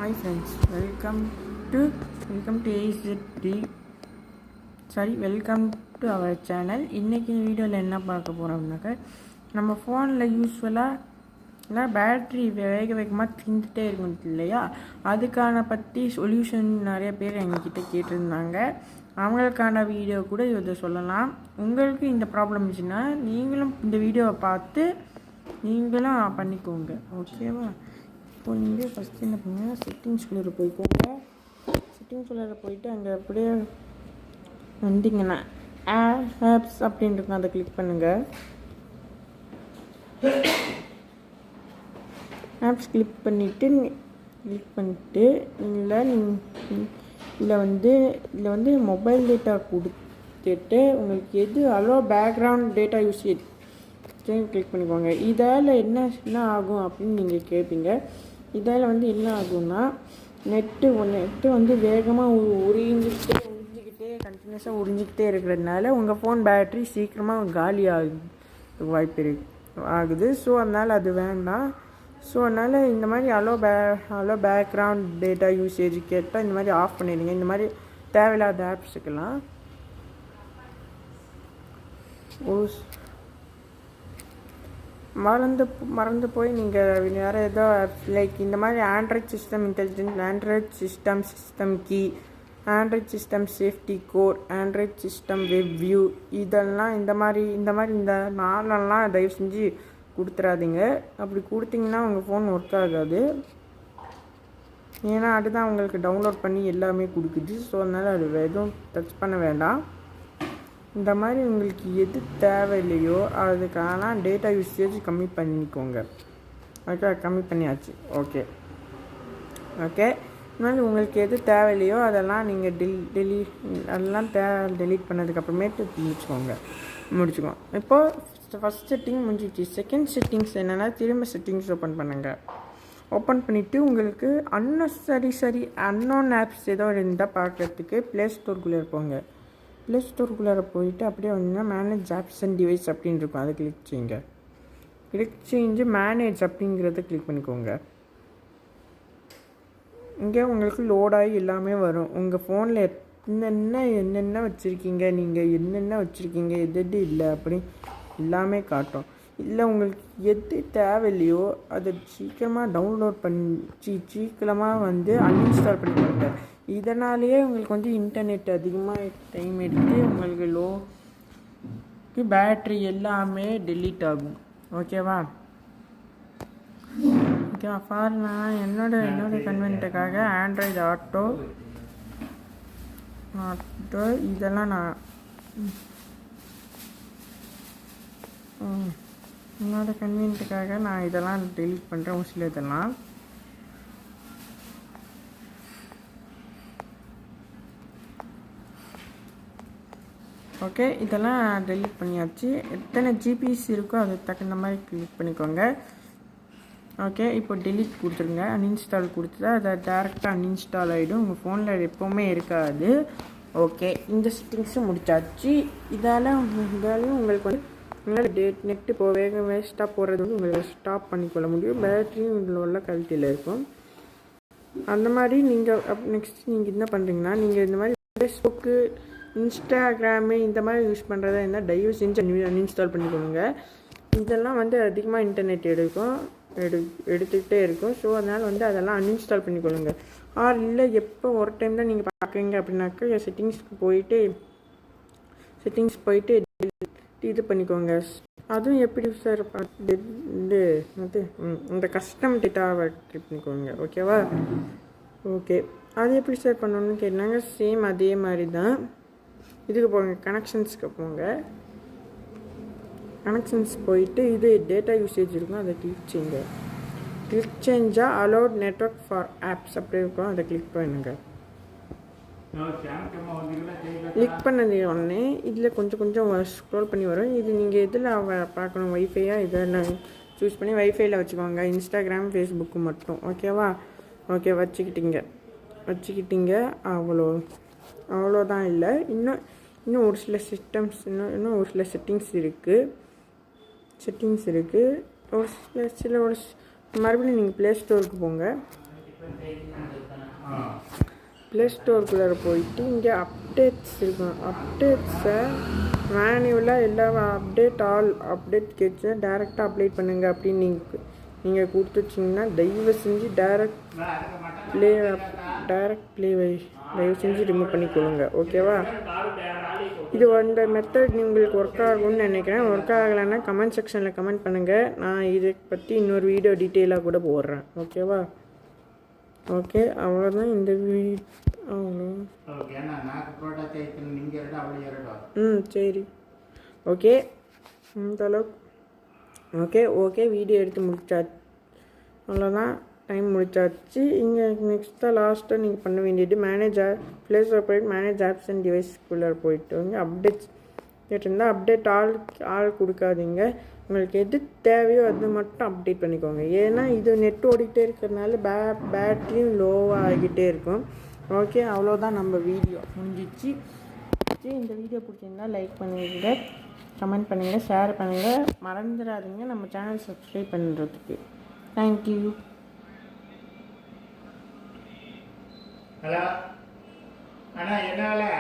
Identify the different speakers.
Speaker 1: Hi friends, welcome to AZD. Welcome to our channel. இன்னைக்கு வீடியோவில் என்ன பார்க்க போகிறோம்னாக்க நம்ம ஃபோனில் யூஸ்வலாக பேட்ரி வேகமாக தீந்துட்டே இருக்கும் இல்லையா, அதுக்கான பற்றி சொல்யூஷன் நிறைய பேர் எங்ககிட்ட கேட்டிருந்தாங்க. அவங்களுக்கான வீடியோ கூட இதை சொல்லலாம். உங்களுக்கு இந்த ப்ராப்ளம் இருந்துச்சுன்னா நீங்களும் இந்த வீடியோவை பார்த்து நீங்களும் பண்ணிக்கோங்க, ஓகேவா? இப்போ நீங்கள் ஃபஸ்ட்டு என்ன பண்ணுங்க, செட்டிங்ஸ்குள்ளே போய்க்கோங்க. செட்டிங்ஸ்குள்ளே போயிட்டு அங்கே அப்படியே வந்தீங்கன்னா ஆப்ஸ் அப்படின்னு இருக்கும், அதை கிளிக் பண்ணுங்கள். ஆப்ஸ் கிளிக் பண்ணிவிட்டு இதில் வந்து மொபைல் டேட்டா கொடுத்துட்டு உங்களுக்கு எது allow background data usage click பண்ணிக்கோங்க. இதால் என்ன ஆகும் அப்படின்னு நீங்கள் கேட்பீங்க. இதால் வந்து என்ன ஆகும்னா நெட்டு வந்து வேகமாக உறிஞ்சிக்கிட்டே கண்டினியூஸாக உறிஞ்சிக்கிட்டே இருக்கிறதுனால உங்கள் ஃபோன் பேட்ரி சீக்கிரமாக காலி வாய்ப்பு ஆகுது. ஸோ அதனால் அது வேண்டாம். ஸோ அதனால் இந்த மாதிரி அலோ பேக்ரவுண்ட் டேட்டா யூசேஜ் கேட்டால் இந்த மாதிரி ஆஃப் பண்ணிடுங்க. இந்த மாதிரி தேவையில்லாத ஆப்ஸுக்கெல்லாம் மறந்து போய் நீங்கள் வேறு ஏதோ லைக் இந்த மாதிரி Android system intelligence, Android system key, Android system safety core, Android system web view, இதெல்லாம் இந்த மாதிரி இந்த நாளெல்லாம் தயவு செஞ்சு கொடுத்துடாதீங்க. அப்படி கொடுத்தீங்கன்னா உங்கள் ஃபோன் ஒர்க் ஆகாது. ஏன்னா அதுதான் உங்களுக்கு டவுன்லோட் பண்ணி எல்லாமே கொடுக்குது. ஸோ அதனால் அது எதுவும் டச் பண்ண வேண்டாம். இந்த மாதிரி உங்களுக்கு எது தேவையில்லையோ அதுக்கான டேட்டா யூசேஜ் கம்மி பண்ணிக்கோங்க. ஓகே, கம்மி பண்ணியாச்சு. ஓகே இந்த மாதிரி உங்களுக்கு எது தேவையில்லையோ அதெல்லாம் நீங்கள் டெலீட் பண்ணதுக்கப்புறமேட்டு முடிச்சுக்கோங்க. இப்போது ஃபஸ்ட் செட்டிங் முடிஞ்சிச்சு. செகண்ட் செட்டிங்ஸ் என்னென்னா, திரும்ப செட்டிங்ஸ் ஓப்பன் பண்ணுங்கள். ஓப்பன் பண்ணிவிட்டு உங்களுக்கு அன்னோன் ஆப்ஸ் ஏதோ இருந்தால் பார்க்குறதுக்கு ப்ளே ஸ்டோருக்குள்ளே இருப்போங்க. ப்ளே ஸ்டோருக்குள்ளே போயிட்டு அப்படியே வந்தீங்கன்னா மேனேஜ் ஆப்ஸ் அண்ட் டிவைஸ் அப்படின்னு இருக்கும், அதை கிளிக் செஞ்சு மேனேஜ் அப்படிங்கிறத கிளிக் பண்ணிக்கோங்க. இங்கே உங்களுக்கு லோடாகி எல்லாமே வரும். உங்கள் ஃபோனில் என்னென்ன வச்சுருக்கீங்க, நீங்கள் என்னென்ன வச்சுருக்கீங்க, எது இல்லை அப்படி எல்லாமே காட்டும். இல்லை உங்களுக்கு எது தேவையில்லையோ அதை சீக்கிரமாக டவுன்லோட் சீக்கிரமாக வந்து அன்இன்ஸ்டால் பண்ணிக்கோங்க. இதனாலேயே உங்களுக்கு வந்து இன்டர்நெட் அதிகமாக டைம் எடுத்து உங்களுக்கு பேட்ரி எல்லாமே டெலீட் ஆகும். ஓகேவா? நான் என்னோட கன்வென்ட்டுக்காக ஆண்ட்ராய்டு ஆட்டோ இதெல்லாம் நான் என்னோட கன்வீனியன்ட்டுக்காக நான் இதெல்லாம் டெலீட் பண்ணுறேன். ஒரு சில இதெல்லாம் ஓகே, இதெல்லாம் டெலீட் பண்ணியாச்சு. எத்தனை ஜிபிஸ் இருக்கோ அதுக்கு தகுந்த மாதிரி கிளிக் பண்ணிக்கோங்க. ஓகே, இப்போ டெலீட் கொடுத்துருங்க. அன்இன்ஸ்டால் கொடுத்துட்டா அதை டேரெக்டாக அன்இன்ஸ்டால் ஆகிடும். உங்கள் ஃபோனில் எப்போவுமே இருக்காது. ஓகே, இந்த செட்டிங்ஸும் முடிச்சாச்சு. இதாலும் உங்களுக்கு வந்து நெட்டு வேஸ்ட்டாக போகிறது வந்து உங்களுக்கு ஸ்டாப் பண்ணிக்கொள்ள முடியும். பேட்டரியும் இதில் உள்ள குவாலிட்டியில் இருக்கும். அந்த மாதிரி நீங்கள் நெக்ஸ்ட் நீங்கள் என்ன பண்ணுறீங்கன்னா, நீங்கள் இந்த மாதிரி ஃபேஸ்புக்கு, இன்ஸ்டாகிராமு இந்த மாதிரி யூஸ் பண்ணுறதா இருந்தால் தயவு செஞ்சு அன்இன்ஸ்டால் பண்ணிக்கோங்க. இதெல்லாம் வந்து அதிகமாக இன்டர்நெட் எடுத்துக்கிட்டே இருக்கும். ஸோ அதனால் வந்து அதெல்லாம் அன்இன்ஸ்டால் பண்ணிக்கொள்ளுங்க. இல்லை எப்போ ஒரு டைம் தான் நீங்கள் பார்க்குறீங்க அப்படின்னாக்கா செட்டிங்ஸ் போயிட்டு இது பண்ணிக்கோங்க. அதுவும் எப்படி சார் இந்த கஸ்டம் டேட்டாவை கிளிக் பண்ணிக்கோங்க. ஓகேவா? ஓகே, அது எப்படி சார் பண்ணணும்னு கேட்டாங்க. சேம் அதே மாதிரி தான். இதுக்கு போங்க, கனெக்ஷன்ஸ்க்கு போங்க. கனெக்ஷன்ஸ் போயிட்டு இது டேட்டா யூசேஜ் இருக்கும், அதை கிளிக் செஞ்சால் அலோட் நெட்வொர்க் ஃபார் ஆப்ஸ் அப்படி இருக்கும், அதை கிளிக் பண்ணுங்க. கிளிக் பண்ணது உடனே இதில் கொஞ்சம் ஸ்க்ரோல் பண்ணி வரும். இது நீங்கள் எதில் பார்க்கணும், வைஃபையா இதெல்லாம் சூஸ் பண்ணி வைஃபைல வச்சுக்கோங்க. இன்ஸ்டாகிராம், ஃபேஸ்புக்கு மட்டும். ஓகேவா? ஓகே, வச்சுக்கிட்டீங்க. அவ்வளோதான். இல்லை, இன்னும் ஒரு சில செட்டிங்ஸ் இருக்குது. மறுபடியும் நீங்கள் ப்ளே ஸ்டோருக்கு போங்க. ப்ளே ஸ்டோருக்குள்ளே போயிட்டு இங்கே அப்டேட்ஸ் இருக்கும். அப்டேட்ஸை மேனுவலாக எல்லா அப்டேட் கேட்சை டேரெக்டாக அப்ளை பண்ணுங்கள் அப்படின்னு நீங்கள் கொடுத்து வச்சிங்கன்னா தயவு செஞ்சு டேரக்ட் ப்ளே தயவு செஞ்சு ரிமூவ் பண்ணிக்கொள்ளுங்க. ஓகேவா? இது அந்த மெத்தட் உங்களுக்கு ஒர்க் ஆகும்னு நினைக்கிறேன். ஒர்க் ஆகலைன்னா கமெண்ட் செக்ஷனில் கமெண்ட் பண்ணுங்கள். நான் இதை பற்றி இன்னொரு வீடியோ டீட்டெயிலாக கூட போடுறேன். ஓகேவா? ஓகே, அவ்வளோதான் இந்த அவ்வளோ. சரி, ஓகே, இந்த அளவுக்கு. ஓகே, வீடியோ எடுத்து முடிச்சாச்சு. அவ்வளோதான், டைம் முடிச்சாச்சு. இங்கே நெக்ஸ்ட்டாக லாஸ்ட்டாக நீங்கள் பண்ண வேண்டியது ப்ளே ஸ்டோர் போய்ட்டு மேனேஜ் ஆப்ஸ் அண்ட் டிவைஸ்க்குள்ளே போயிட்டு வந்து அப்டேட்ஸ் கேட்டிருந்தால் அப்டேட் ஆள் கொடுக்காதீங்க. உங்களுக்கு எது தேவையோ அது மட்டும் அப்டேட் பண்ணிக்கோங்க. ஏன்னா இது நெட் ஓடிக்கிட்டே இருக்கிறதுனால பேட்டரியும் லோவாக ஆகிக்கிட்டே இருக்கும். ஓகே, அவ்வளோதான், நம்ம வீடியோ முடிஞ்சிச்சு. இந்த வீடியோ பிடிச்சிருந்தா லைக் பண்ணுங்க, கமெண்ட் பண்ணுங்கள், ஷேர் பண்ணுங்கள். மறந்துடாதீங்க நம்ம சேனல் சப்ஸ்கிரைப் பண்ணுறதுக்கு. தேங்க்யூ.
Speaker 2: ஹலோ அண்ணா, என்ன வேலை?